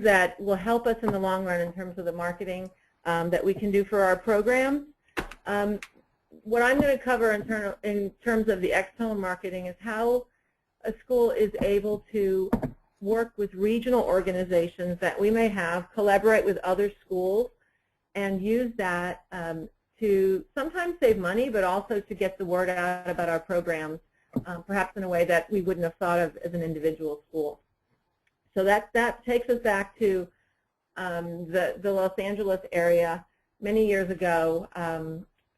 that will help us in the long run in terms of the marketing that we can do for our programs. What I'm going to cover in terms of the external marketing is how a school is able to work with regional organizations that we may have, collaborate with other schools, and use that to sometimes save money, but also to get the word out about our programs, perhaps in a way that we wouldn't have thought of as an individual school. So that takes us back to the Los Angeles area many years ago,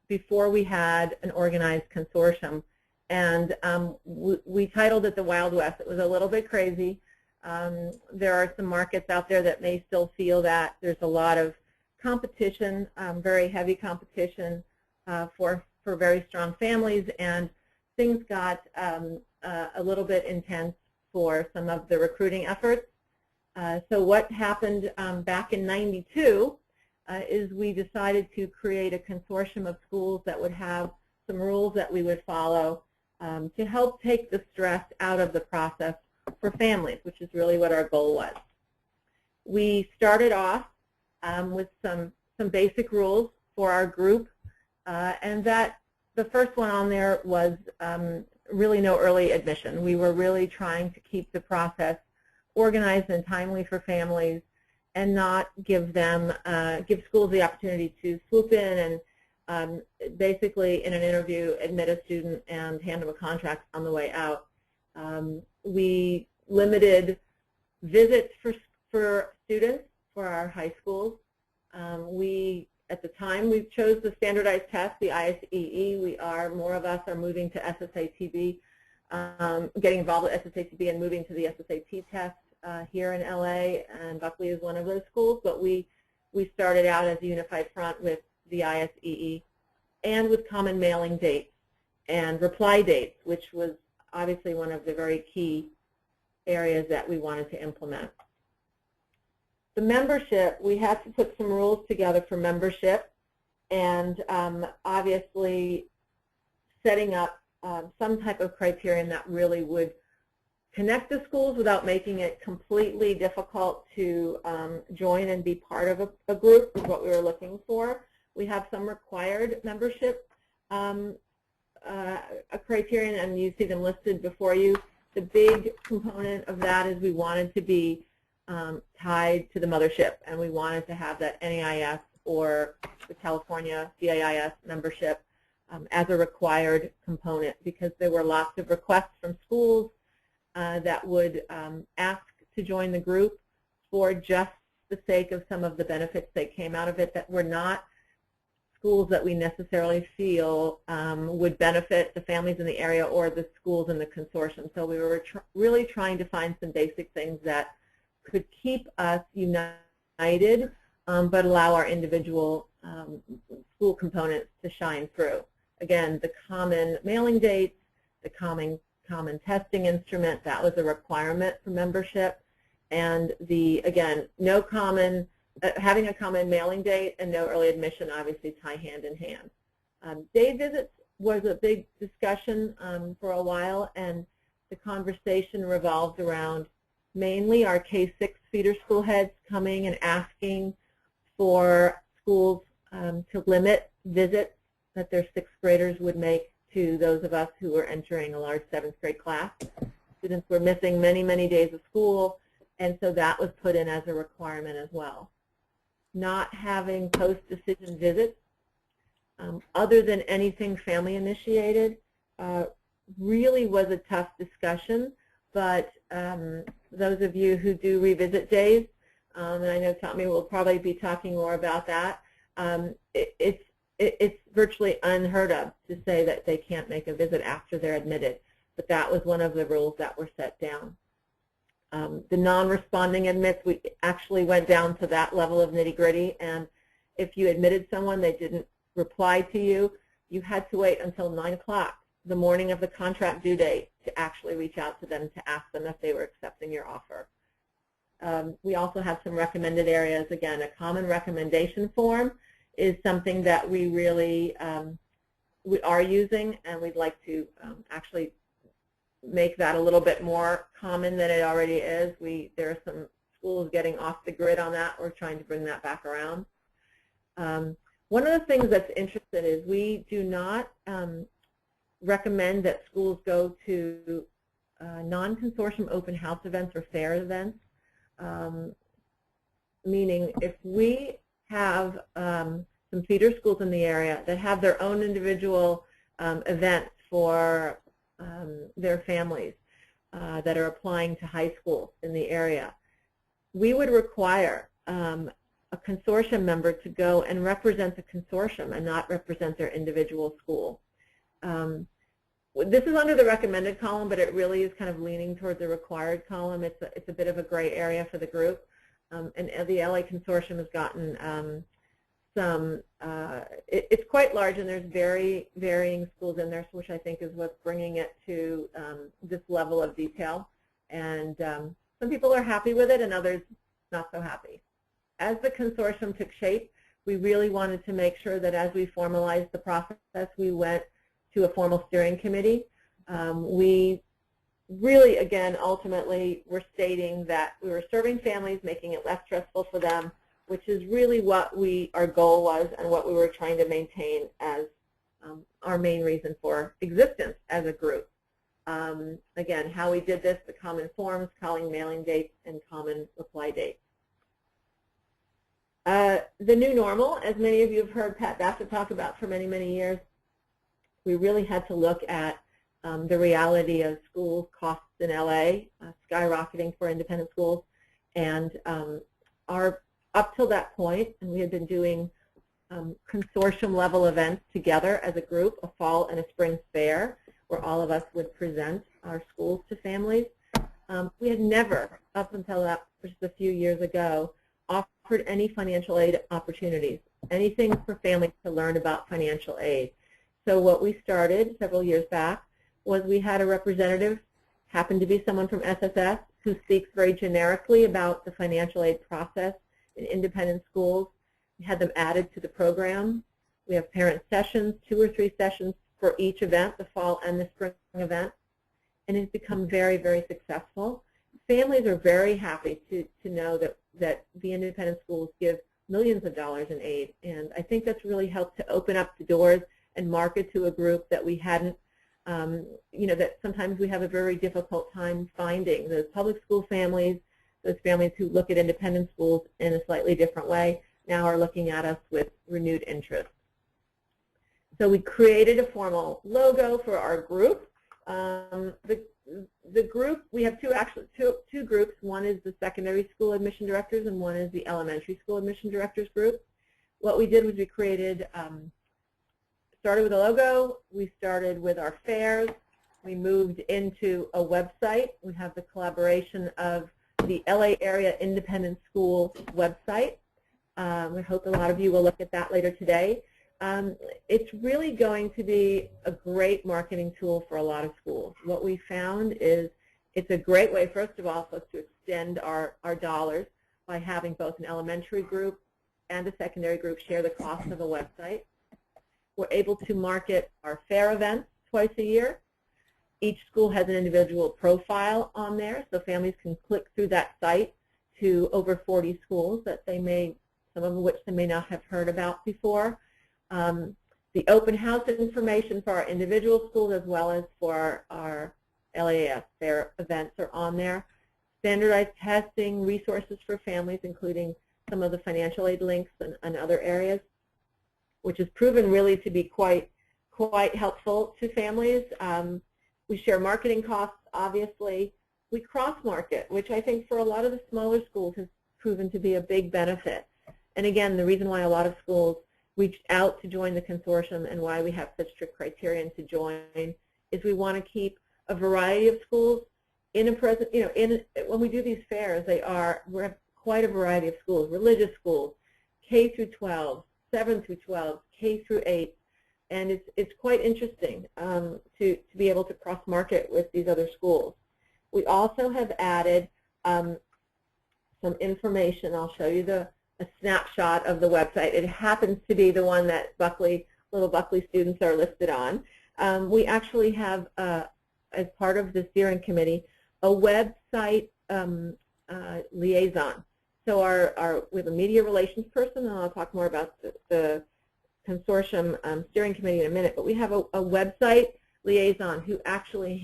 before we had an organized consortium. And we titled it the Wild West. It was a little bit crazy. There are some markets out there that may still feel that. There's a lot of competition, very heavy competition for very strong families, and things got a little bit intense for some of the recruiting efforts. So what happened back in '92 is we decided to create a consortium of schools that would have some rules that we would follow to help take the stress out of the process for families, which is really what our goal was. We started off with some basic rules for our group, and that the first one on there was really no early admission. We were really trying to keep the process organized and timely for families, and not give schools the opportunity to swoop in and basically in an interview admit a student and hand them a contract on the way out. We limited visits for students for our high schools. At the time, we chose the standardized test, the ISEE. More of us are moving to SSATB, getting involved with SSATB and moving to the SSAT test here in LA, and Buckley is one of those schools. But we started out as a unified front with the ISEE and with common mailing dates and reply dates, which was obviously one of the very key areas that we wanted to implement. The membership, we had to put some rules together for membership, and obviously setting up some type of criterion that really would connect the schools without making it completely difficult to join and be part of a group is what we were looking for. We have some required membership a criterion, and you see them listed before you. The big component of that is we wanted to be tied to the mothership, and we wanted to have that NAIS or the California CAIS membership as a required component, because there were lots of requests from schools that would ask to join the group for just the sake of some of the benefits that came out of it that were not schools that we necessarily feel would benefit the families in the area or the schools in the consortium. So we were really trying to find some basic things that could keep us united, but allow our individual school components to shine through. Again, the common mailing dates, the common testing instrument, that was a requirement for membership. And again, no common, having a common mailing date and no early admission obviously tie hand in hand. Day visits was a big discussion for a while, and the conversation revolved around mainly our K-6 feeder school heads coming and asking for schools to limit visits that their 6th graders would make to those of us who were entering a large 7th grade class. Students were missing many, many days of school, and so that was put in as a requirement as well. Not having post-decision visits, other than anything family initiated, really was a tough discussion, but those of you who do revisit days, and I know Tommy will probably be talking more about that, it's virtually unheard of to say that they can't make a visit after they're admitted, but that was one of the rules that were set down. The non-responding admits, we actually went down to that level of nitty-gritty, and if you admitted someone, they didn't reply to you, you had to wait until 9 o'clock the morning of the contract due date to actually reach out to them to ask them if they were accepting your offer. We also have some recommended areas. Again, a common recommendation form is something that we really we are using, and we'd like to actually make that a little bit more common than it already is. There are some school is getting off the grid on that. We're trying to bring that back around. One of the things that's interesting is we do not recommend that schools go to non-consortium open house events or fair events, meaning if we have some feeder schools in the area that have their own individual events for their families that are applying to high schools in the area, we would require a consortium member to go and represent the consortium and not represent their individual school. This is under the recommended column, but it really is kind of leaning toward the required column. It's a bit of a gray area for the group. And the LA Consortium has gotten it's quite large, and there's varying schools in there, which I think is what's bringing it to this level of detail. And some people are happy with it and others not so happy. As the consortium took shape, we really wanted to make sure that as we formalized the process, we went to a formal steering committee. We really, again, ultimately, were stating that we were serving families, making it less stressful for them, which is really what our goal was and what we were trying to maintain as our main reason for existence as a group. Again, how we did this, the common forms, calling mailing dates, and common reply dates. The new normal, as many of you have heard Pat Bassett talk about for many, many years, we really had to look at the reality of school costs in LA, skyrocketing for independent schools, and up till that point, and we had been doing consortium level events together as a group, a fall and a spring fair, where all of us would present our schools to families. We had never, up until that, just a few years ago, offered any financial aid opportunities, anything for families to learn about financial aid. So what we started several years back was we had a representative, happened to be someone from SSS, who speaks very generically about the financial aid process in independent schools. We had them added to the program. We have parent sessions, 2 or 3 sessions for each event, the fall and the spring event, and it's become very, very successful. Families are very happy to know that the independent schools give millions of dollars in aid, and I think that's really helped to open up the doors and market to a group that we hadn't, that sometimes we have a very difficult time finding. Those public school families, those families who look at independent schools in a slightly different way, now are looking at us with renewed interest. So we created a formal logo for our group. The group, we have two groups. One is the secondary school admission directors and one is the elementary school admission directors group. What we did was we created, started with a logo, we started with our fairs, we moved into a website. We have the collaboration of the LA Area Independent School website. We hope a lot of you will look at that later today. It's really going to be a great marketing tool for a lot of schools. What we found is it's a great way, first of all, for us to extend our dollars by having both an elementary group and a secondary group share the cost of a website. We're able to market our fair events twice a year. Each school has an individual profile on there, so families can click through that site to over 40 schools that they may, some of which they may not have heard about before. The open house information for our individual schools as well as for our LAS fair events are on there. Standardized testing, resources for families, including some of the financial aid links and other areas, which has proven really to be quite helpful to families. We share marketing costs, obviously. We cross-market, which I think for a lot of the smaller schools has proven to be a big benefit. And again, the reason why a lot of schools reached out to join the consortium and why we have such strict criterion to join is we want to keep a variety of schools in a present, when we do these fairs, we have quite a variety of schools, religious schools, K through 12, 7 through 12, K through 8, and it's quite interesting to be able to cross-market with these other schools. We also have added some information. I'll show you a snapshot of the website. It happens to be the one that little Buckley students are listed on. We actually have, as part of the steering committee, a website liaison. So we have a media relations person, and I'll talk more about the consortium steering committee in a minute, but we have a website liaison who actually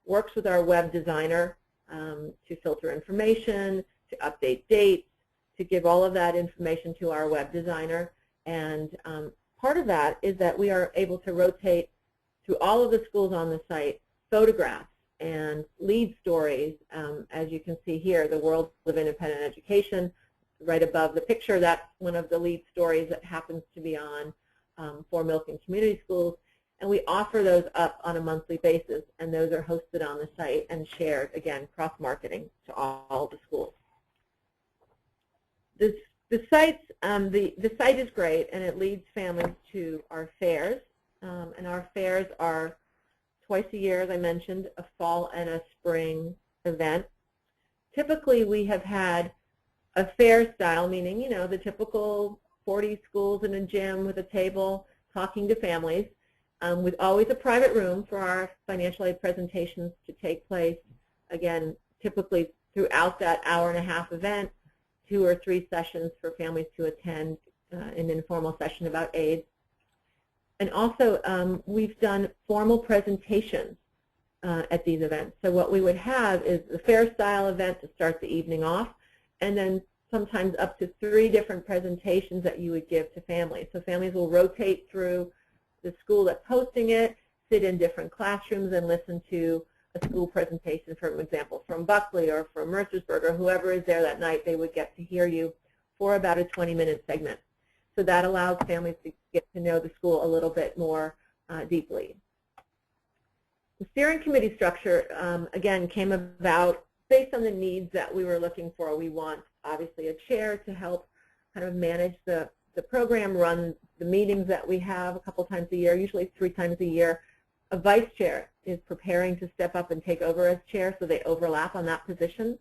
works with our web designer to filter information, to update dates, to give all of that information to our web designer. And part of that is that we are able to rotate through all of the schools on the site photographs and lead stories. As you can see here, the world of independent education, right above the picture, that's one of the lead stories that happens to be on for Milken Community Schools. And we offer those up on a monthly basis, and those are hosted on the site and shared, again, cross-marketing to all the schools. The site is great, and it leads families to our fairs. And our fairs are twice a year, as I mentioned, a fall and a spring event. Typically, we have had a fair style, meaning, you know, the typical 40 schools in a gym with a table talking to families, with always a private room for our financial aid presentations to take place. Again, typically throughout that hour-and-a-half event, 2 or 3 sessions for families to attend, an informal session about aid. And also, we've done formal presentations at these events. So what we would have is the fair-style event to start the evening off, and then sometimes up to 3 different presentations that you would give to families. So families will rotate through the school that's hosting it, sit in different classrooms, and listen to a school presentation, for example, from Buckley or from Mercersburg or whoever is there that night. They would get to hear you for about a 20-minute segment. So that allows families to get to know the school a little bit more deeply. The steering committee structure, again, came about based on the needs that we were looking for. We want, obviously, a chair to help kind of manage the program, run the meetings that we have a couple times a year, usually 3 times a year. A vice chair is preparing to step up and take over as chair, so they overlap on that position.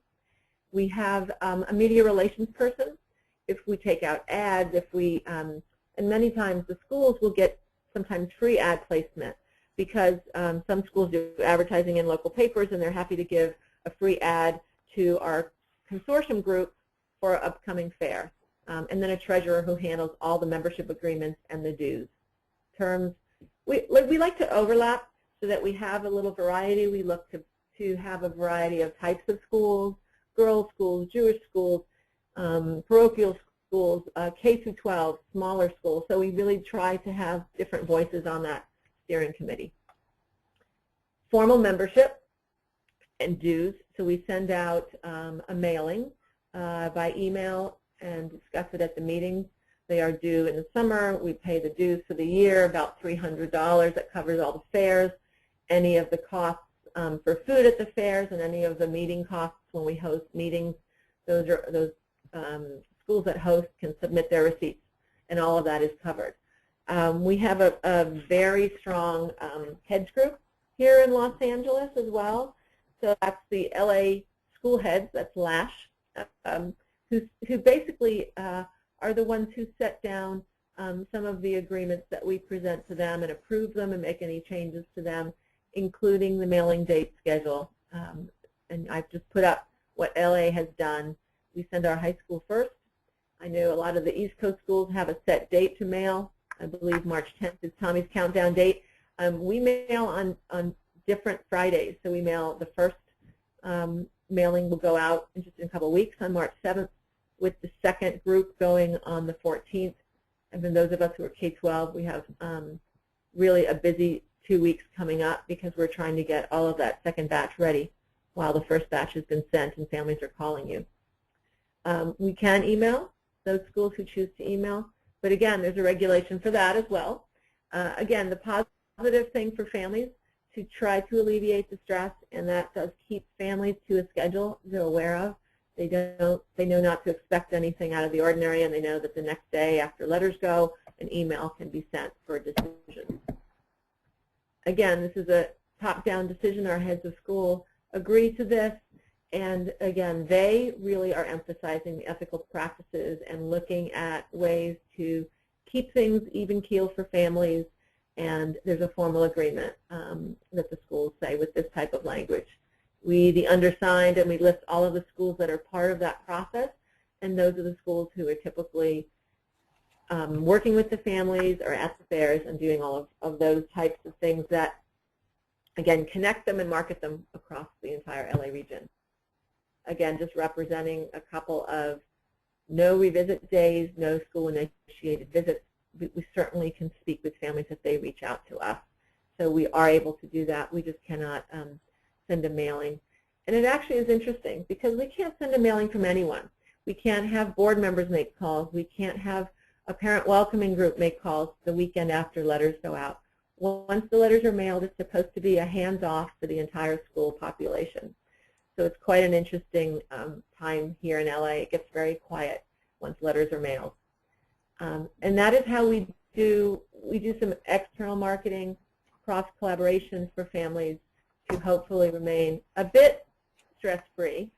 We have a media relations person. If we take out ads, and many times the schools will get sometimes free ad placement, because some schools do advertising in local papers, and they're happy to give a free ad to our consortium group for an upcoming fair. And then a treasurer who handles all the membership agreements and the dues. Terms, we like to overlap so that we have a little variety. We look to have a variety of types of schools, girls' schools, Jewish schools, parochial schools, K through 12, smaller schools. So we really try to have different voices on that steering committee. Formal membership and dues. So we send out a mailing by email and discuss it at the meetings. They are due in the summer. We pay the dues for the year, about $300. That covers all the fairs, any of the costs for food at the fairs, and any of the meeting costs when we host meetings. Those schools that host can submit their receipts, and all of that is covered. We have a very strong heads group here in Los Angeles as well. So that's the LA school heads, that's LASH, who basically are the ones who set down some of the agreements that we present to them and approve them and make any changes to them, including the mailing date schedule. And I've just put up what LA has done. We send our high school first. I know a lot of the East Coast schools have a set date to mail. I believe March 10th is Tommy's countdown date. We mail on different Fridays. So we mail the first mailing will go out in just in a couple of weeks on March 7th, with the second group going on the 14th. And then those of us who are K-12, we have really a busy 2 weeks coming up because we're trying to get all of that second batch ready while the first batch has been sent and families are calling you. We can email those schools who choose to email, but again, there's a regulation for that as well. Again, the positive thing for families to try to alleviate the stress, and that does keep families to a schedule they're aware of. They know not to expect anything out of the ordinary, and they know that the next day after letters go, an email can be sent for a decision. Again, this is a top-down decision. Our heads of school agree to this, and again, they really are emphasizing the ethical practices and looking at ways to keep things even keel for families, and there's a formal agreement that the schools say with this type of language. we, the undersigned, and we list all of the schools that are part of that process, and those are the schools who are typically working with the families or at the fairs and doing all of those types of things that, again, connect them and market them across the entire LA region. Again, just representing a couple of no revisit days, no school-initiated visits. We certainly can speak with families if they reach out to us. So we are able to do that. We just cannot send a mailing. And it actually is interesting because we can't send a mailing from anyone. We can't have board members make calls. We can't have a parent welcoming group make calls the weekend after letters go out. Once the letters are mailed, it's supposed to be a hands-off for the entire school population. So it's quite an interesting time here in LA. It gets very quiet once letters are mailed. And that is how we do some external marketing, cross-collaborations for families to hopefully remain a bit stress-free.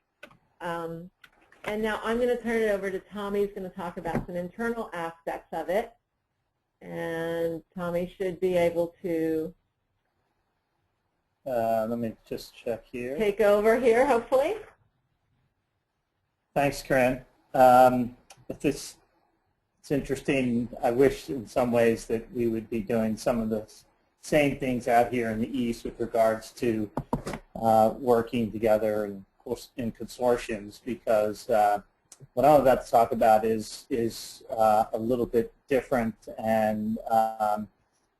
And now I'm going to turn it over to Tommy, who's going to talk about some internal aspects of it. And Tommy should be able to let me just check here. Take over here, hopefully. Thanks, Carinne. It's interesting. I wish in some ways that we would be doing some of the same things out here in the East with regards to working together and in consortiums, because what I'm about to talk about is a little bit different, and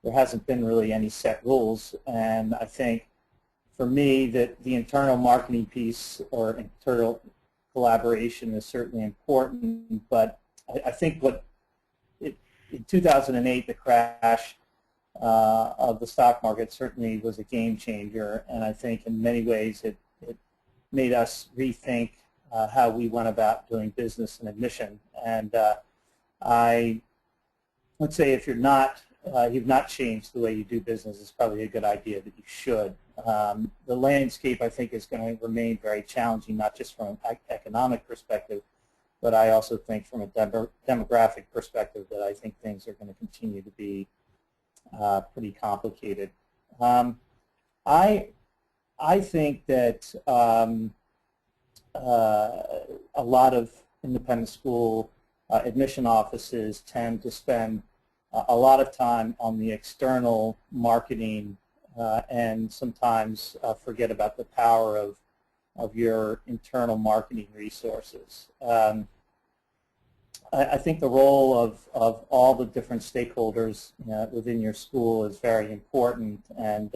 there hasn't been really any set rules. And I think for me that the internal marketing piece or internal collaboration is certainly important, but I think in 2008, the crash of the stock market certainly was a game changer, and I think in many ways it made us rethink how we went about doing business and admission. And I would say if you've not changed the way you do business, it's probably a good idea that you should. The landscape, I think, is going to remain very challenging, not just from an economic perspective, but I also think from a demographic perspective that I think things are going to continue to be pretty complicated. I think that a lot of independent school admission offices tend to spend a lot of time on the external marketing and sometimes forget about the power of your internal marketing resources. I think the role of all the different stakeholders within your school is very important, and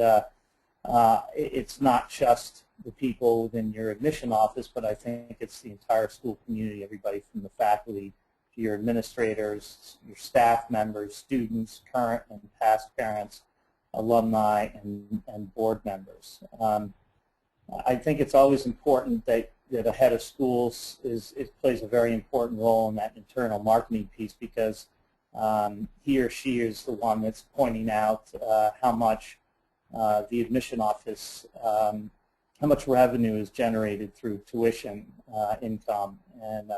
it's not just the people within your admission office, but I think it's the entire school community, everybody from the faculty to your administrators, your staff members, students, current and past parents, alumni, and board members. I think it's always important that a head of schools plays a very important role in that internal marketing piece, because he or she is the one that's pointing out how much the admission office, how much revenue is generated through tuition income. And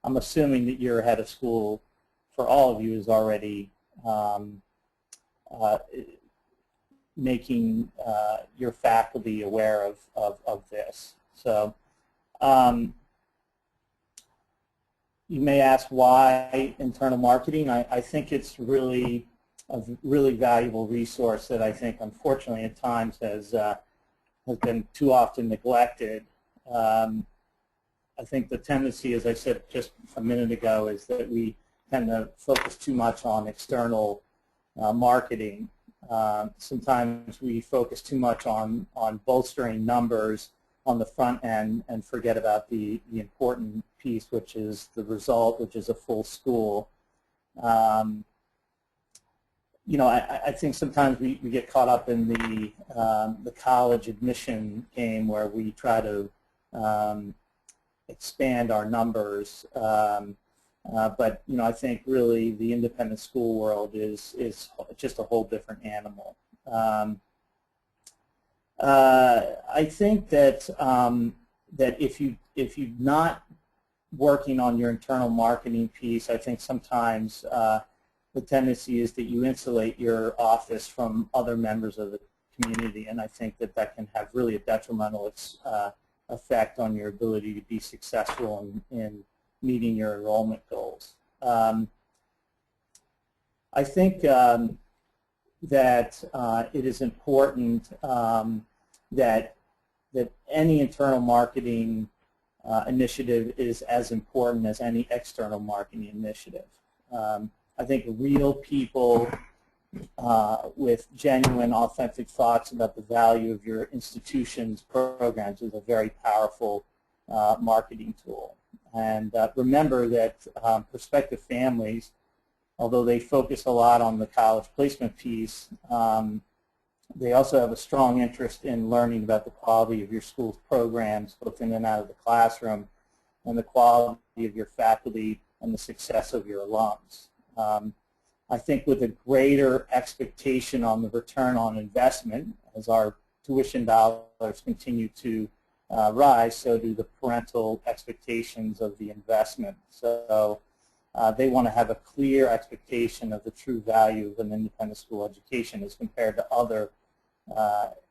I'm assuming that your head of school, for all of you, is already making your faculty aware of this. So you may ask why internal marketing. I think it's really a really valuable resource that I think, unfortunately, at times has been too often neglected. I think the tendency, as I said just a minute ago, is that we tend to focus too much on external marketing. Sometimes we focus too much on bolstering numbers on the front end and forget about the important piece, which is the result, which is a full school. You know, I think sometimes we get caught up in the college admission game, where we try to expand our numbers. But you know, I think really the independent school world is just a whole different animal. I think that that if you're not working on your internal marketing piece, I think sometimes the tendency is that you insulate your office from other members of the community, and I think that that can have really a detrimental effect on your ability to be successful in meeting your enrollment goals. I think that it is important that any internal marketing initiative is as important as any external marketing initiative. I think real people with genuine, authentic thoughts about the value of your institution's programs is a very powerful marketing tool. And remember that prospective families, although they focus a lot on the college placement piece, they also have a strong interest in learning about the quality of your school's programs, both in and out of the classroom, and the quality of your faculty and the success of your alums. I think with a greater expectation on the return on investment, as our tuition dollars continue to rise, so do the parental expectations of the investment. So they want to have a clear expectation of the true value of an independent school education as compared to other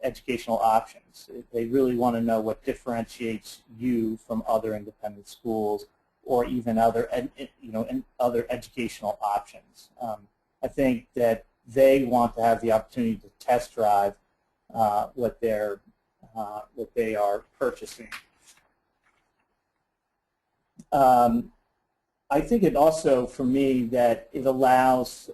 educational options. They really want to know what differentiates you from other independent schools or even other, other educational options. I think that they want to have the opportunity to test drive what they are purchasing. I think it also, for me, that it allows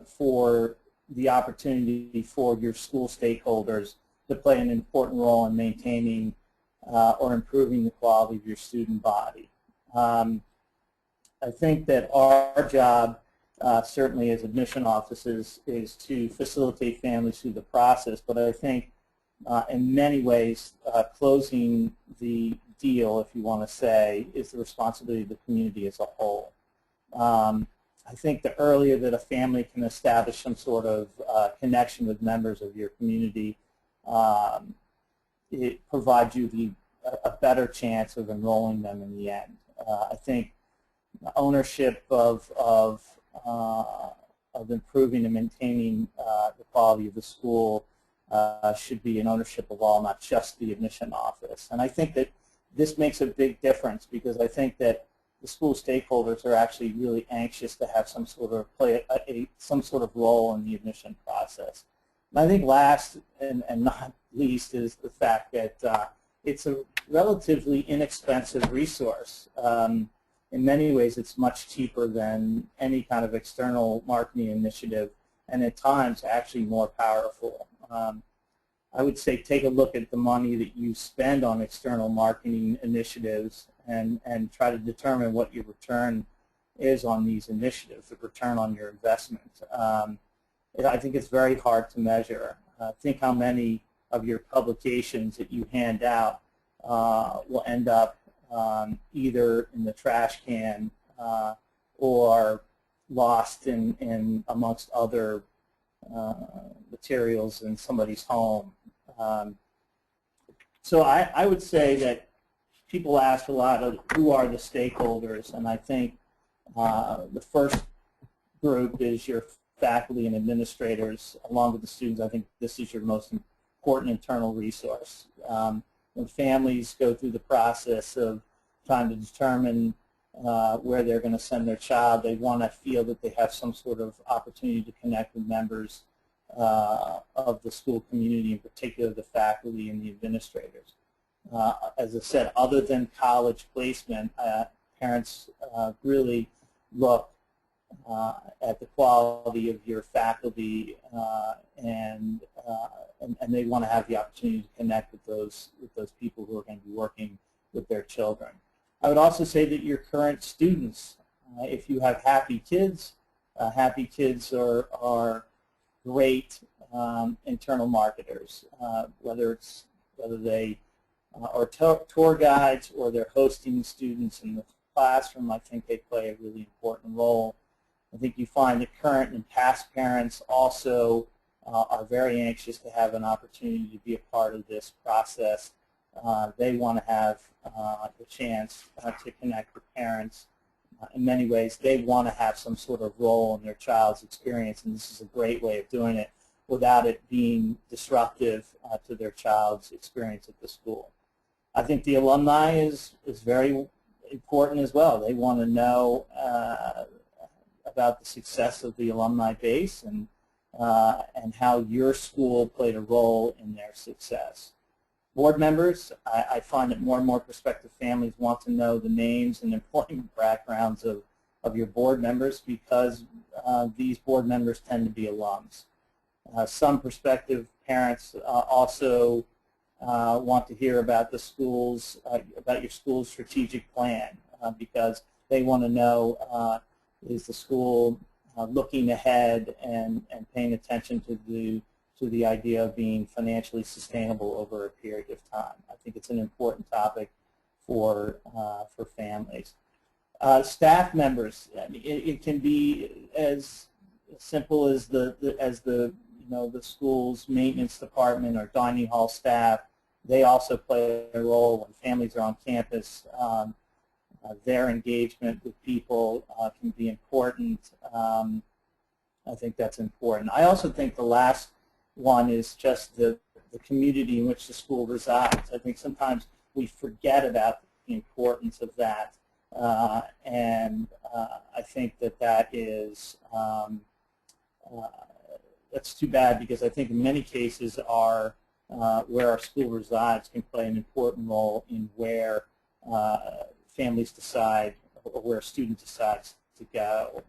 for the opportunity for your school stakeholders to play an important role in maintaining or improving the quality of your student body. I think that our job, certainly as admission officers, is to facilitate families through the process, but I think in many ways closing the deal, if you want to say, is the responsibility of the community as a whole. I think the earlier that a family can establish some sort of connection with members of your community, it provides you a better chance of enrolling them in the end. I think ownership of improving and maintaining the quality of the school should be an ownership of all, not just the admission office. And I think that this makes a big difference because I think that the school stakeholders are actually really anxious to have some sort of some sort of role in the admission process. And I think last and not least is the fact that it's a relatively inexpensive resource. In many ways, it's much cheaper than any kind of external marketing initiative, and at times actually more powerful. I would say take a look at the money that you spend on external marketing initiatives and try to determine what your return is on these initiatives, the return on your investment. I think it's very hard to measure. Think how many of your publications that you hand out will end up either in the trash can or lost in amongst other materials in somebody's home. So I would say that people ask a lot of who are the stakeholders, and I think the first group is your faculty and administrators along with the students. I think this is your most important internal resource. When families go through the process of trying to determine where they're going to send their child, they want to feel that they have some sort of opportunity to connect with members of the school community, in particular the faculty and the administrators. As I said, other than college placement, parents really look at the quality of your faculty and they want to have the opportunity to connect with those people who are going to be working with their children. I would also say that your current students, if you have happy kids are great internal marketers, whether they are tour guides or they're hosting students in the classroom. I think they play a really important role. I think you find that current and past parents also are very anxious to have an opportunity to be a part of this process. They want to have the chance to connect with parents. In many ways, they want to have some sort of role in their child's experience, and this is a great way of doing it without it being disruptive to their child's experience at the school. I think the alumni is very important as well. They want to know about the success of the alumni base and how your school played a role in their success. Board members, I find that more and more prospective families want to know the names and employment backgrounds of your board members because these board members tend to be alums. Some prospective parents also want to hear about the schools, about your school's strategic plan because they want to know is the school looking ahead and paying attention to the idea of being financially sustainable over a period of time. I think it's an important topic for families. Staff members, I mean, it can be as simple as the school's maintenance department or dining hall staff. They also play a role when families are on campus. Their engagement with people can be important. I think that's important. I also think the last one is just the community in which the school resides. I think sometimes we forget about the importance of that, and I think that is that's too bad because I think in many cases where our school resides can play an important role in where families decide or where a student decides to go.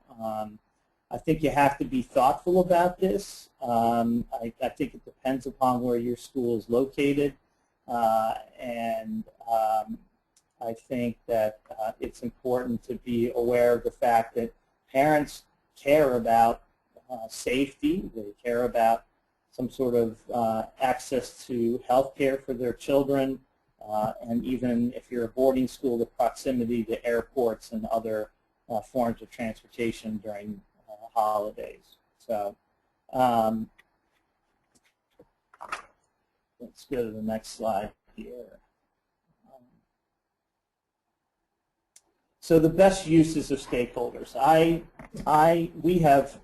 I think you have to be thoughtful about this. I think it depends upon where your school is located, and I think that it's important to be aware of the fact that parents care about safety. They care about some sort of access to health care for their children, and even if you're a boarding school, the proximity to airports and other forms of transportation during holidays. So let's go to the next slide here. So the best uses of stakeholders. We have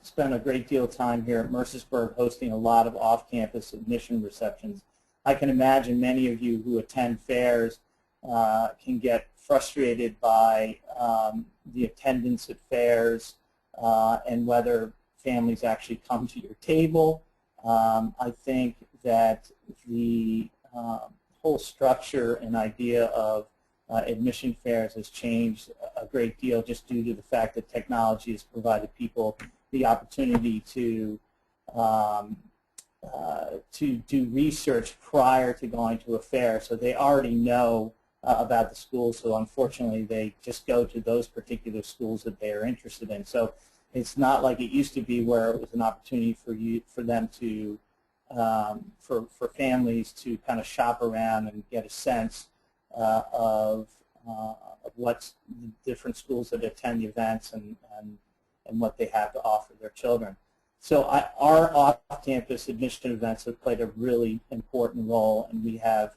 spent a great deal of time here at Mercersburg hosting a lot of off-campus admission receptions. I can imagine many of you who attend fairs can get frustrated by the attendance at fairs and whether families actually come to your table. I think that the whole structure and idea of admission fairs has changed a great deal just due to the fact that technology has provided people the opportunity to do research prior to going to a fair, so they already know about the schools, so unfortunately they just go to those particular schools that they are interested in. So it's not like it used to be where it was an opportunity for them to for families to kind of shop around and get a sense of what's the different schools that attend the events and what they have to offer their children. So our off-campus admission events have played a really important role, and we have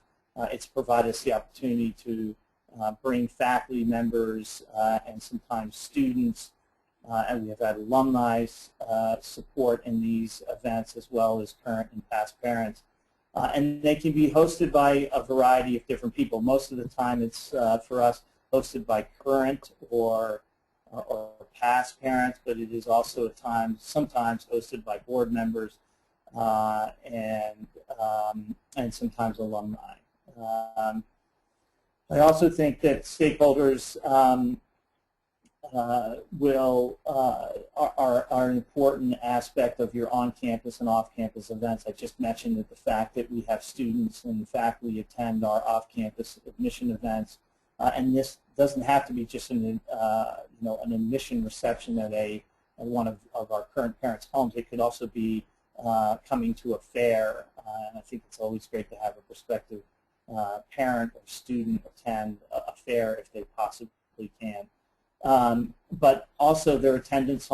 it's provided us the opportunity to bring faculty members and sometimes students, and we have had alumni support in these events as well as current and past parents. And they can be hosted by a variety of different people. Most of the time it's, for us, hosted by current or past parents, but it is also at times, sometimes hosted by board members and sometimes alumni. I also think that stakeholders are an important aspect of your on-campus and off-campus events. I just mentioned that the fact that we have students and faculty attend our off-campus admission events, and this doesn't have to be just an admission reception at one of our current parents' homes. It could also be coming to a fair, and I think it's always great to have a prospective parent or student attend a fair if they possibly can. But also their attendance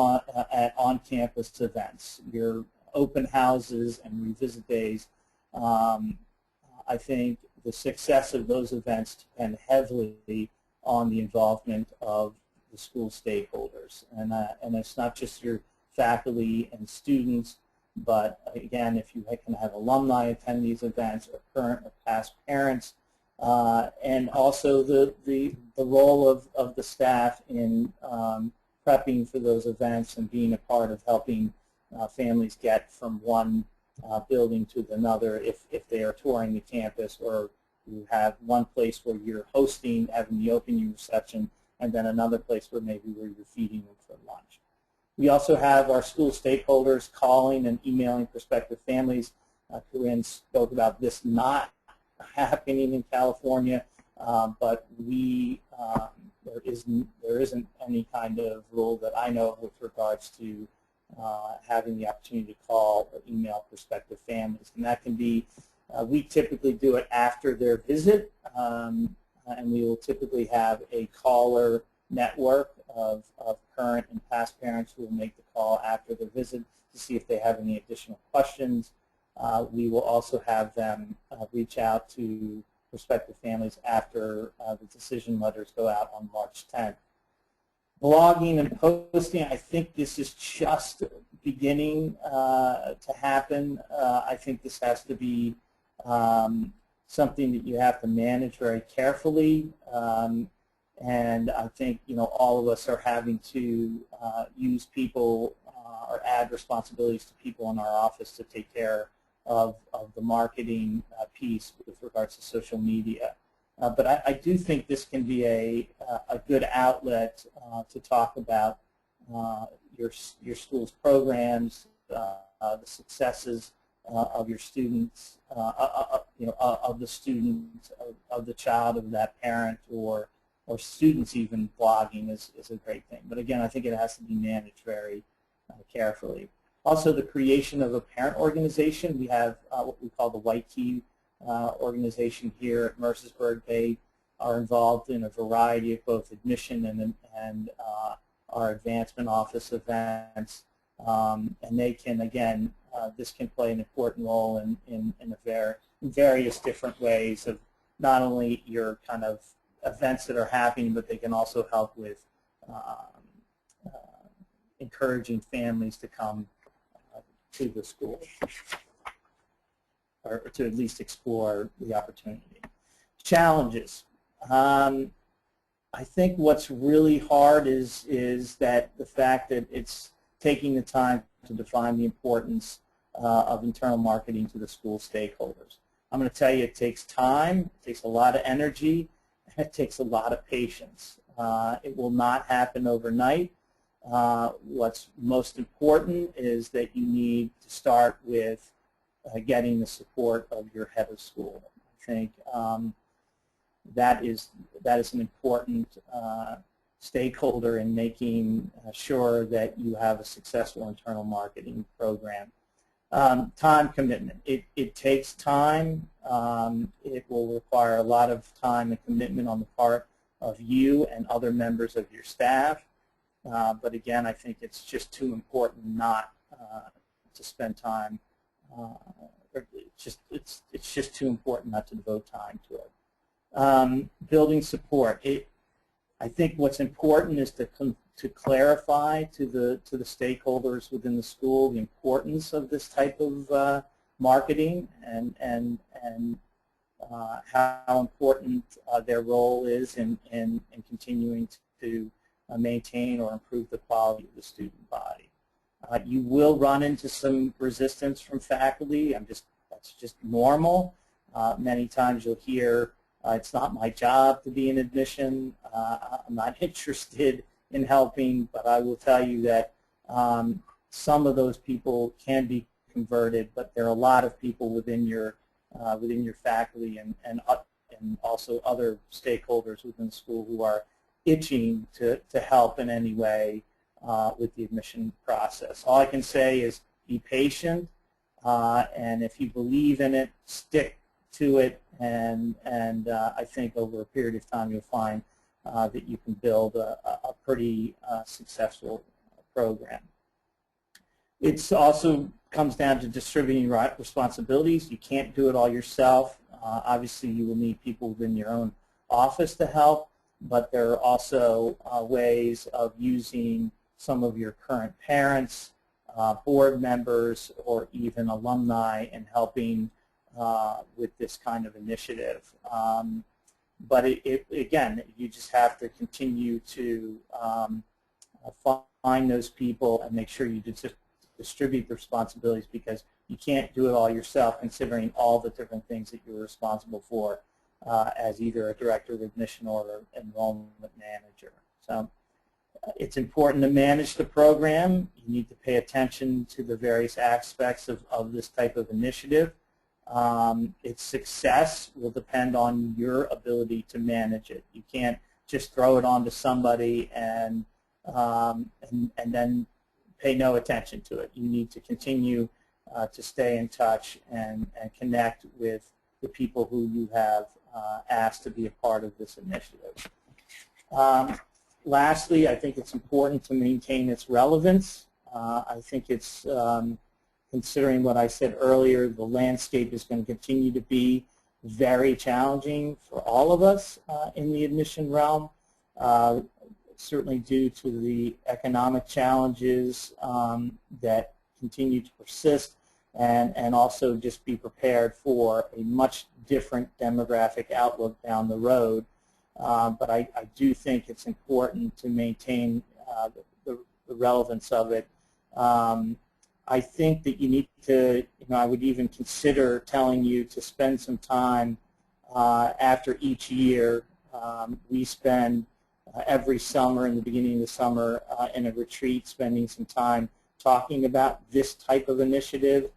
at on-campus events, your open houses and revisit days. I think the success of those events depend heavily on the involvement of the school stakeholders, and it's not just your faculty and students, but again, if you can have alumni attend these events or current or past parents and also the role of the staff in prepping for those events and being a part of helping families get from one building to another if they are touring the campus, or you have one place where you're hosting, having the opening reception, and then another place where maybe where you're feeding them for lunch. We also have our school stakeholders calling and emailing prospective families. Carinne spoke about this not happening in California, but there isn't any kind of rule that I know of with regards to having the opportunity to call or email prospective families. And that can be, we typically do it after their visit, and we will typically have a caller network of current and past parents who will make the call after their visit to see if they have any additional questions. We will also have them reach out to prospective families after the decision letters go out on March 10th. Blogging and posting, I think this is just beginning to happen. I think this has to be something that you have to manage very carefully. And I think, you know, all of us are having to use people or add responsibilities to people in our office to take care of the marketing piece with regards to social media. But I do think this can be a good outlet to talk about your school's programs, the successes of your students, you know, of the student, of the child, of that parent, or students even. Blogging is a great thing. But again, I think it has to be managed very carefully. Also, the creation of a parent organization. We have what we call the White Key organization here at Mercersburg. They are involved in a variety of both admission and our advancement office events. And they can, again, this can play an important role in various different ways of not only your kind of events that are happening, but they can also help with encouraging families to come to the school, or to at least explore the opportunity. Challenges. I think what's really hard is that the fact that it's taking the time to define the importance of internal marketing to the school stakeholders. I'm going to tell you it takes time, it takes a lot of energy, and it takes a lot of patience. It will not happen overnight. What's most important is that you need to start with getting the support of your head of school. I think that is an important stakeholder in making sure that you have a successful internal marketing program. Time commitment. It takes time. It will require a lot of time and commitment on the part of you and other members of your staff. But again, I think it's just too important not to spend time. It's just too important not to devote time to it. Building support. I think what's important is to clarify to the stakeholders within the school the importance of this type of marketing and how important their role is in continuing to maintain or improve the quality of the student body. You will run into some resistance from faculty. That's just normal. Many times you'll hear, it's not my job to be in admission. I'm not interested in helping, but I will tell you that some of those people can be converted, but there are a lot of people within your faculty and also other stakeholders within the school who are itching to help in any way with the admission process. All I can say is be patient, and if you believe in it, stick to it, and I think over a period of time you'll find that you can build a pretty successful program. It also comes down to distributing responsibilities. You can't do it all yourself. Obviously, you will need people within your own office to help, but there are also ways of using some of your current parents, board members, or even alumni in helping with this kind of initiative. But again, you just have to continue to find those people and make sure you distribute the responsibilities, because you can't do it all yourself, considering all the different things that you're responsible for as either a director of admission or an enrollment manager. So it's important to manage the program. You need to pay attention to the various aspects of this type of initiative. Its success will depend on your ability to manage it. You can't just throw it on to somebody and then pay no attention to it. You need to continue to stay in touch and connect with the people who you have asked to be a part of this initiative. Lastly, I think it's important to maintain its relevance. I think it's, considering what I said earlier, the landscape is going to continue to be very challenging for all of us in the admission realm, certainly due to the economic challenges that continue to persist, and also just be prepared for a much different demographic outlook down the road. But I do think it's important to maintain the relevance of it. I think that you need to, I would even consider telling you to spend some time after each year. We spend every summer, in the beginning of the summer, in a retreat, spending some time talking about this type of initiative,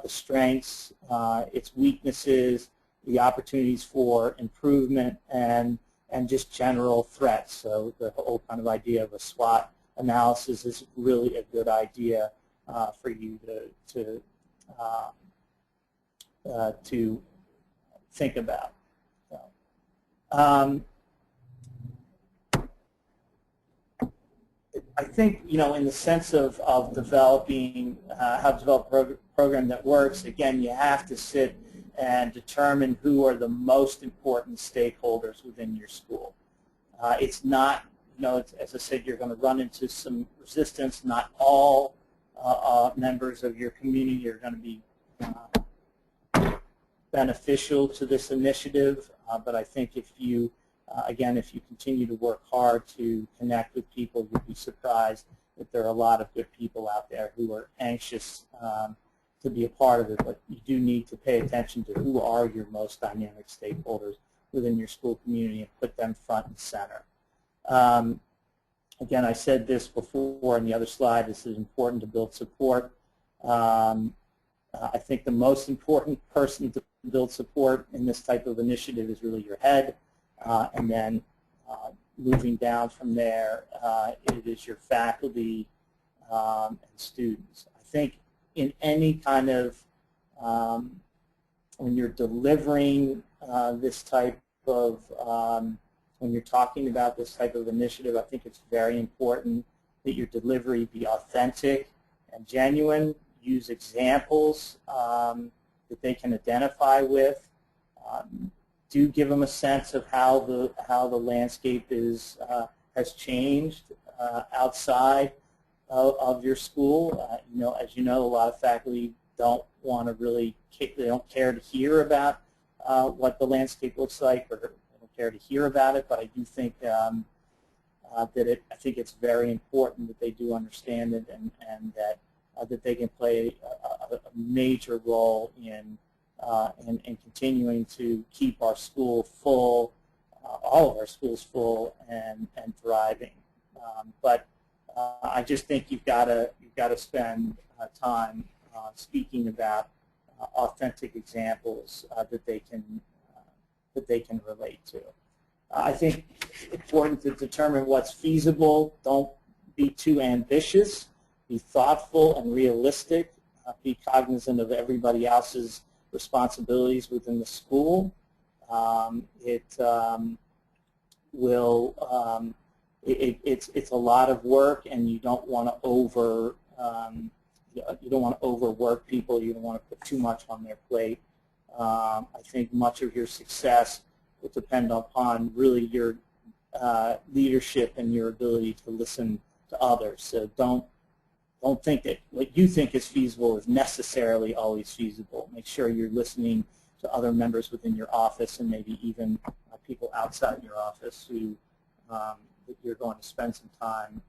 the strengths, its weaknesses, the opportunities for improvement, and just general threats. So the whole kind of idea of a SWOT analysis is really a good idea for you to think about. So, I think, in the sense of developing how to develop a program that works, again, you have to sit and determine who are the most important stakeholders within your school. It's not, as I said, you're going to run into some resistance. Not all members of your community are going to be beneficial to this initiative, but I think if you, again, if you continue to work hard to connect with people, you'll be surprised that there are a lot of good people out there who are anxious to be a part of it, but you do need to pay attention to who are your most dynamic stakeholders within your school community and put them front and center. Again, I said this before on the other slide, this is important to build support. I think the most important person to build support in this type of initiative is really your head, and then moving down from there, it is your faculty and students. I think in any kind of, when you're delivering this type of, when you're talking about this type of initiative, I think it's very important that your delivery be authentic and genuine. Use examples that they can identify with. Do give them a sense of how the landscape is has changed outside of your school. As you know, a lot of faculty don't want to really, they don't care to hear about what the landscape looks like, or they don't care to hear about it. But I do think I think it's very important that they do understand it, and that they can play a major role in continuing to keep our school full, all of our schools full and thriving. But I just think you've got to spend time speaking about authentic examples that they can relate to. I think it's important to determine what's feasible. Don't be too ambitious. Be thoughtful and realistic. Be cognizant of everybody else's responsibilities within the school. It's a lot of work, and you don't want to overwork people. You don't want to put too much on their plate. I think much of your success will depend upon really your leadership and your ability to listen to others. So don't don't think that what you think is feasible is necessarily always feasible. Make sure you're listening to other members within your office and maybe even people outside your office who that you're going to spend some time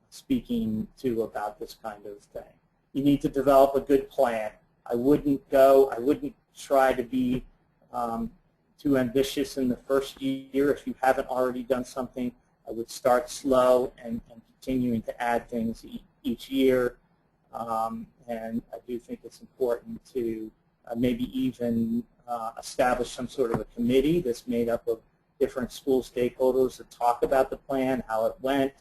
speaking to about this kind of thing. You need to develop a good plan. I wouldn't try to be too ambitious in the first year. If you haven't already done something, I would start slow and continuing to add things each year. And I do think it's important to maybe even establish some sort of a committee that's made up of different school stakeholders to talk about the plan, how it went,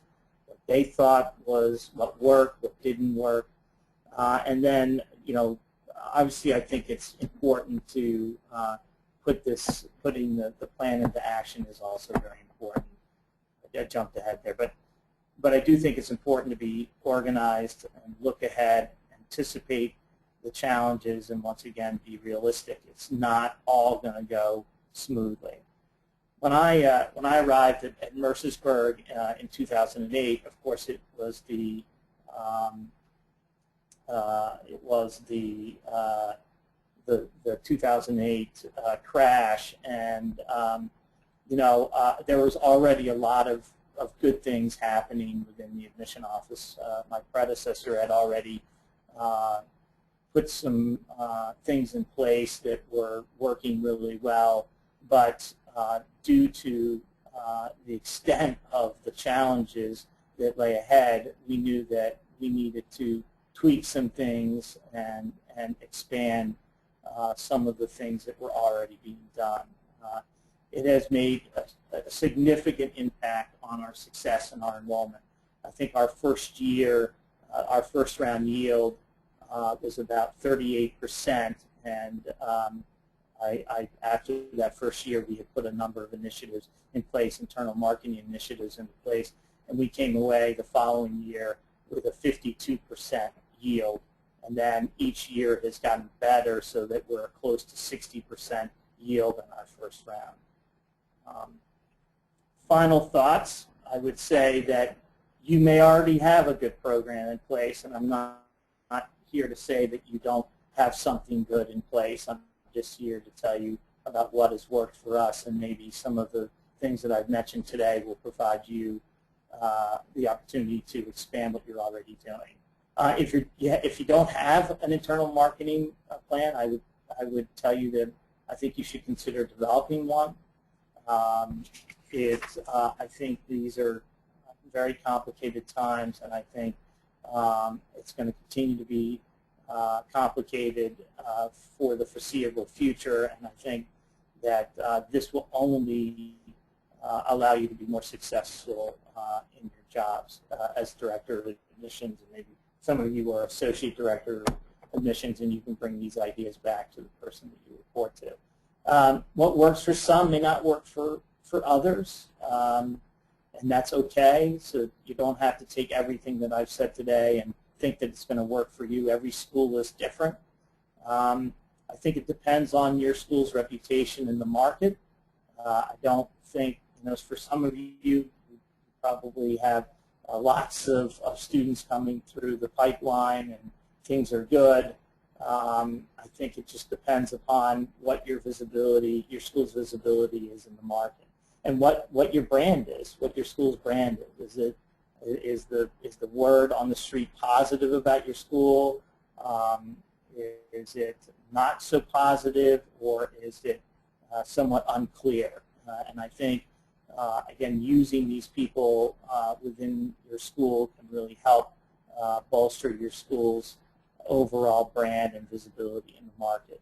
what they thought was what worked, what didn't work. And then, obviously I think it's important to putting the plan into action is also very important. I jumped ahead there, but I do think it's important to be organized and look ahead, anticipate the challenges, and once again be realistic. It's not all going to go smoothly. When I arrived at Mercersburg in 2008, of course it was the 2008 crash, and there was already a lot of good things happening within the admission office. My predecessor had already put some things in place that were working really well, but due to the extent of the challenges that lay ahead, we knew that we needed to tweak some things and expand some of the things that were already being done. It has made a significant impact on our success and our enrollment. I think our first year, our first round yield was about 38%, and after that first year, we had put a number of initiatives in place, internal marketing initiatives in place, and we came away the following year with a 52% yield, and then each year has gotten better so that we're close to 60% yield in our first round. Final thoughts, I would say that you may already have a good program in place, and I'm not here to say that you don't have something good in place. I'm just here to tell you about what has worked for us, and maybe some of the things that I've mentioned today will provide you the opportunity to expand what you're already doing. If you don't have an internal marketing plan, I would tell you that I think you should consider developing one. I think these are very complicated times, and I think it's going to continue to be complicated for the foreseeable future, and I think that this will only allow you to be more successful in your jobs as Director of Admissions, and maybe some of you are Associate Director of Admissions, and you can bring these ideas back to the person that you report to. What works for some may not work for others, and that's okay. So you don't have to take everything that I've said today and think that it's going to work for you. Every school is different. I think it depends on your school's reputation in the market. I don't think, for some of you probably have lots of students coming through the pipeline and things are good. I think it just depends upon what your visibility, your school's visibility is in the market, and what your brand is, what your school's brand is. Is the word on the street positive about your school? Is it not so positive, or is it somewhat unclear? And I think, again, using these people within your school can really help bolster your school's overall brand and visibility in the market.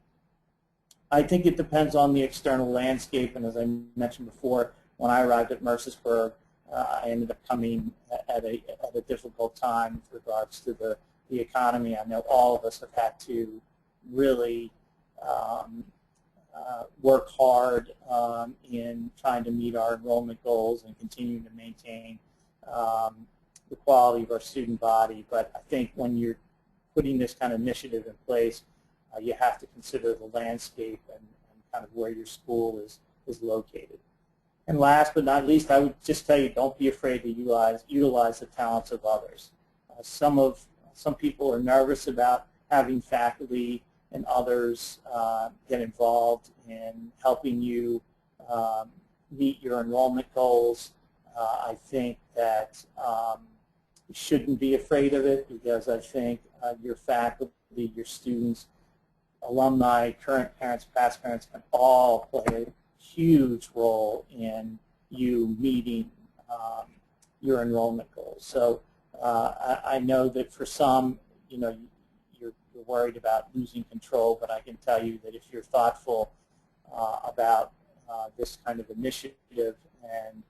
I think it depends on the external landscape, and as I mentioned before, when I arrived at Mercersburg, I ended up coming at a difficult time with regards to the economy. I know all of us have had to really work hard in trying to meet our enrollment goals and continuing to maintain the quality of our student body. But I think when you're putting this kind of initiative in place, you have to consider the landscape and kind of where your school is located. And last but not least, I would just tell you, don't be afraid to utilize the talents of others. some people are nervous about having faculty and others get involved in helping you meet your enrollment goals. I think that you shouldn't be afraid of it, because I think your faculty, your students, alumni, current parents, past parents can all play a huge role in you meeting your enrollment goals. So I know that for some, you're worried about losing control, but I can tell you that if you're thoughtful about this kind of initiative and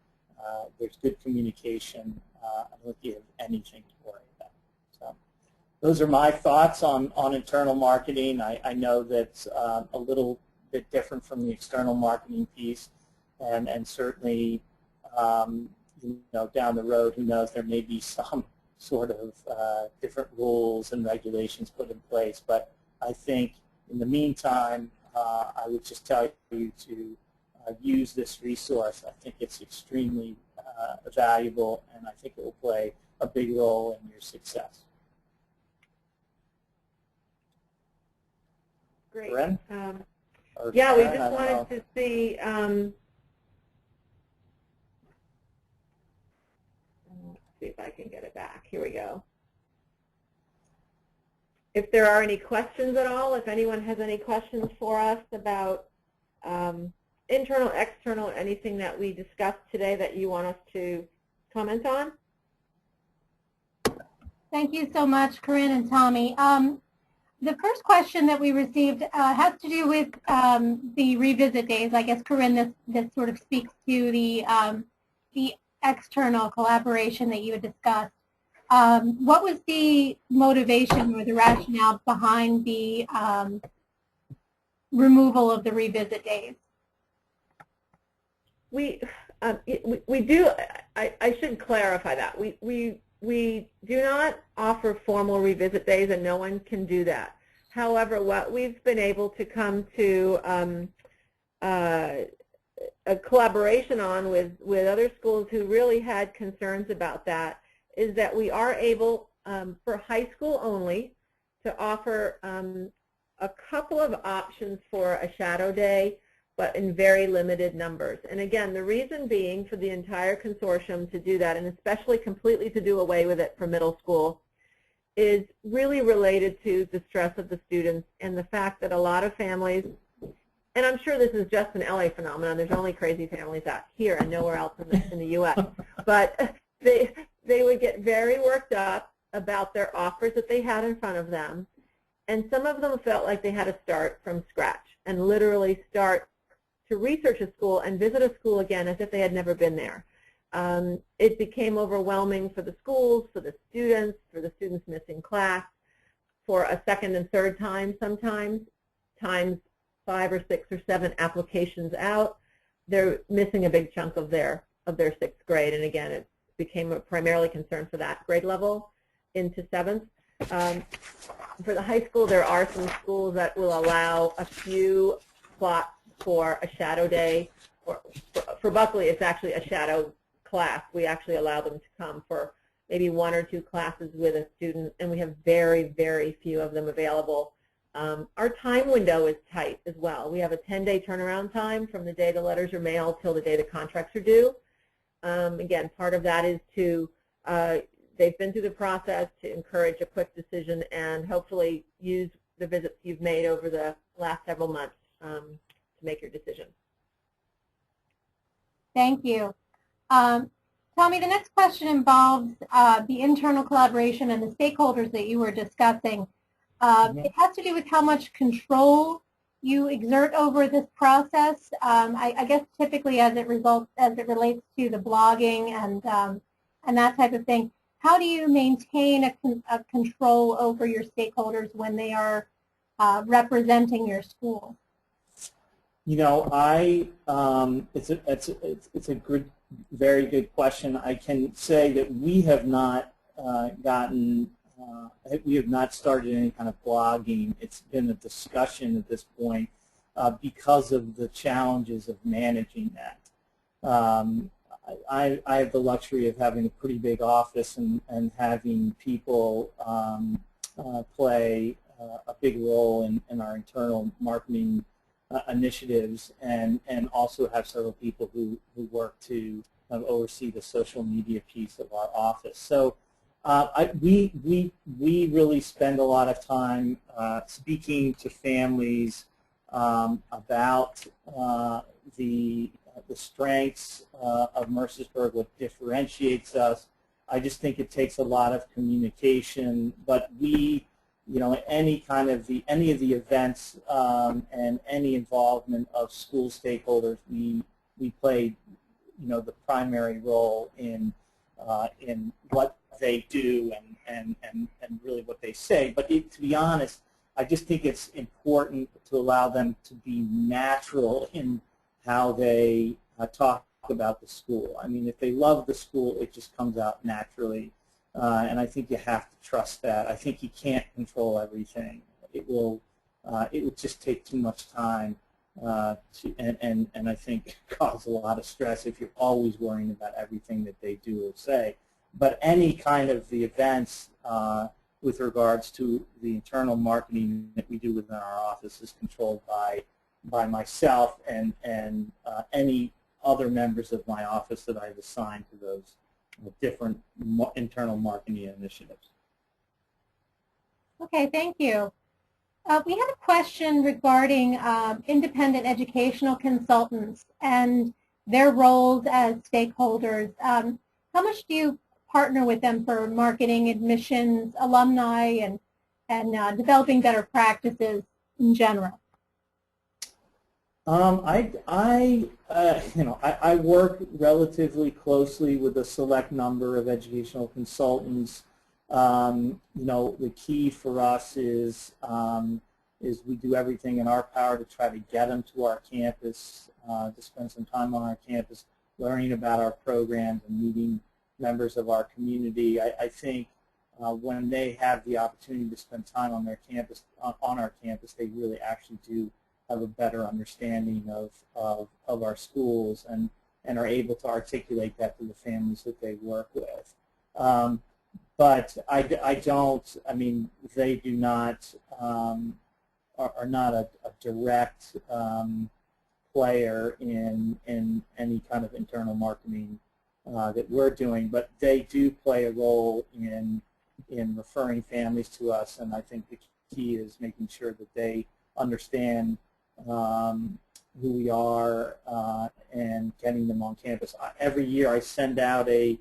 there's good communication, I don't think you have anything to worry about. So those are my thoughts on internal marketing. I know that's a little bit different from the external marketing piece, and certainly down the road, who knows, there may be some sort of different rules and regulations put in place. But I think in the meantime, I would just tell you to use this resource. I think it's extremely valuable, and I think it will play a big role in your success. Great. Carinne? Yeah, we just wanted to see. Let's see if I can get it back. Here we go. If there are any questions at all, if anyone has any questions for us about internal, external, anything that we discussed today that you want us to comment on? Thank you so much, Carinne and Tommy. The first question that we received has to do with the revisit days. I guess, Carinne, this sort of speaks to the external collaboration that you had discussed. What was the motivation or the rationale behind the removal of the revisit days? We do. I should clarify that we do not offer formal revisit days, and no one can do that. However, what we've been able to come to a collaboration on with other schools who really had concerns about that is that we are able, for high school only, to offer a couple of options for a shadow day, but in very limited numbers. And again, the reason being for the entire consortium to do that, and especially completely to do away with it for middle school, is really related to the stress of the students and the fact that a lot of families, and I'm sure this is just an LA phenomenon, there's only crazy families out here and nowhere else in the US, but they would get very worked up about their offers that they had in front of them, and some of them felt like they had to start from scratch and literally start to research a school and visit a school again as if they had never been there. It became overwhelming for the schools, for the students missing class, for a second and third time sometimes, times 5 or 6 or 7 applications out. They're missing a big chunk of their 6th grade, and again, it became a primarily concern for that grade level into 7th. For the high school, there are some schools that will allow a few slots for a shadow day. For Buckley, it's actually a shadow class. We actually allow them to come for maybe 1 or 2 classes with a student, and we have very, very few of them available. Our time window is tight as well. We have a 10-day turnaround time from the day the letters are mailed till the day the contracts are due. Again, part of that is to, they've been through the process to encourage a quick decision and hopefully use the visits you've made over the last several months to make your decision. Thank you. Tommy, the next question involves the internal collaboration and the stakeholders that you were discussing. It has to do with how much control you exert over this process. I guess typically as it relates to the blogging and that type of thing. How do you maintain a control over your stakeholders when they are representing your school? You know, it's a good, very good question. I can say that we have not we have not started any kind of blogging. It's been a discussion at this point because of the challenges of managing that. I have the luxury of having a pretty big office and having people play a big role in our internal marketing initiatives, and also have several people who work to oversee the social media piece of our office. So we really spend a lot of time speaking to families about the strengths of Mercersburg, what differentiates us. I just think it takes a lot of communication, but we, any of the events and any involvement of school stakeholders, we play, the primary role in what they do and really what they say. But to be honest, I just think it's important to allow them to be natural in how they talk about the school. I mean, if they love the school, it just comes out naturally. And I think you have to trust that. I think you can't control everything. It would just take too much time and I think cause a lot of stress if you're always worrying about everything that they do or say. But any kind of the events with regards to the internal marketing that we do within our office is controlled by myself and any other members of my office that I've assigned to those different internal marketing initiatives. Okay, thank you. We had a question regarding independent educational consultants and their roles as stakeholders. How much do you partner with them for marketing, admissions, alumni, and developing better practices in general? I work relatively closely with a select number of educational consultants. The key for us is we do everything in our power to try to get them to our campus, to spend some time on our campus, learning about our programs and meeting members of our community. I think when they have the opportunity to spend time on their campus, on our campus, they really actually do have a better understanding of our schools and are able to articulate that to the families that they work with. But they do not, are not a direct player in any kind of internal marketing that we're doing, but they do play a role in referring families to us, and I think the key is making sure that they understand who we are and getting them on campus. Every year I send out a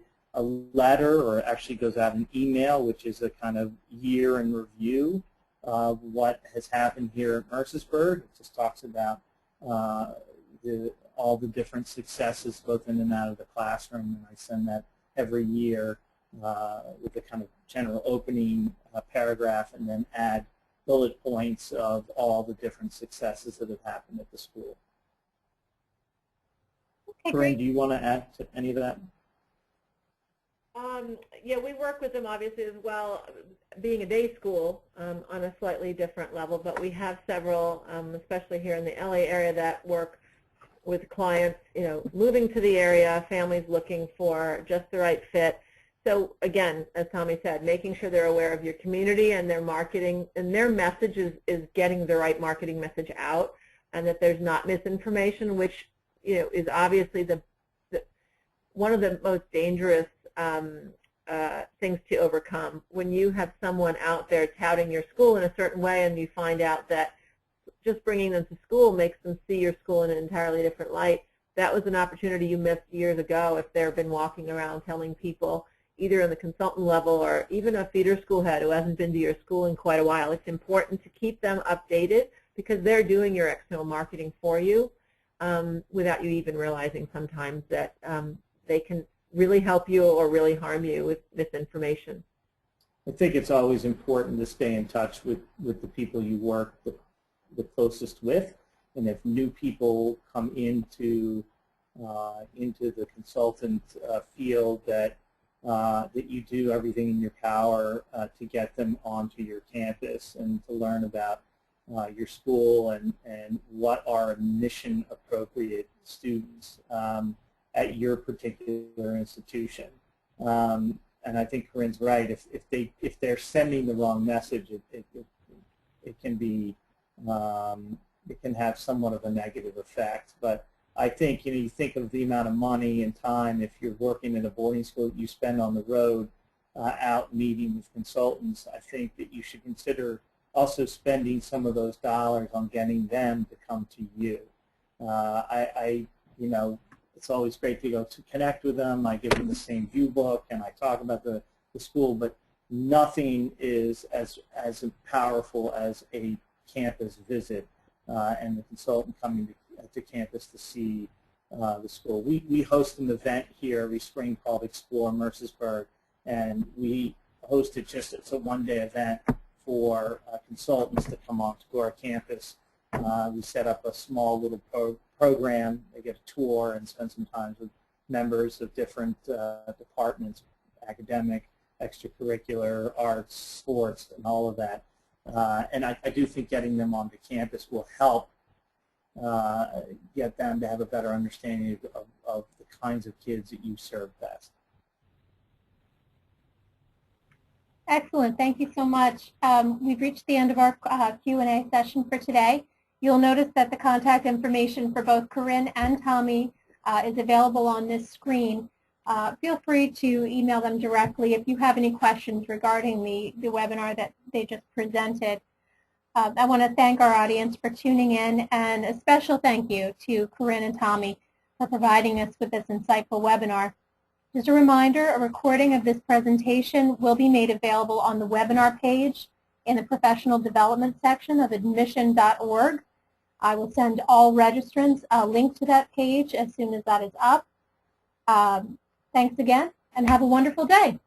letter, or actually goes out an email, which is a kind of year in review of what has happened here at Mercersburg. It just talks about all the different successes both in and out of the classroom, and I send that every year with a kind of general opening paragraph, and then add bullet points of all the different successes that have happened at the school. Okay, Carinne, do you want to add to any of that? Yeah, we work with them obviously as well, being a day school on a slightly different level, but we have several, especially here in the LA area, that work with clients, moving to the area, families looking for just the right fit. So again, as Tommy said, making sure they're aware of your community and their marketing, and their message is getting the right marketing message out, and that there's not misinformation, which is obviously one of the most dangerous things to overcome. When you have someone out there touting your school in a certain way, and you find out that just bringing them to school makes them see your school in an entirely different light, that was an opportunity you missed years ago if they've been walking around telling people, either on the consultant level or even a feeder school head who hasn't been to your school in quite a while. It's important to keep them updated, because they're doing your external marketing for you without you even realizing sometimes that they can really help you or really harm you with misinformation. I think it's always important to stay in touch with the people you work the closest with, and if new people come into the consultant field, that you do everything in your power to get them onto your campus and to learn about your school and what are mission-appropriate students. at your particular institution. And I think Carinne's right. If they're sending the wrong message, it can be it can have somewhat of a negative effect. But I think you think of the amount of money and time if you're working in a boarding school you spend on the road out meeting with consultants. I think that you should consider also spending some of those dollars on getting them to come to you. It's always great to go to connect with them. I give them the same view book and I talk about the school, but nothing is as powerful as a campus visit and the consultant coming to campus to see the school. We host an event here every spring called Explore Mercersburg, and we host it it's a one-day event for consultants to come on to our campus. We set up a small little program. They get a tour and spend some time with members of different departments, academic, extracurricular, arts, sports, and all of that. And I do think getting them onto campus will help get them to have a better understanding of the kinds of kids that you serve best. Excellent. Thank you so much. We've reached the end of our Q&A session for today. You'll notice that the contact information for both Carinne and Tommy is available on this screen. Feel free to email them directly if you have any questions regarding the webinar that they just presented. I want to thank our audience for tuning in, and a special thank you to Carinne and Tommy for providing us with this insightful webinar. Just a reminder, a recording of this presentation will be made available on the webinar page in the professional development section of admission.org. I will send all registrants a link to that page as soon as that is up. Thanks again, and have a wonderful day.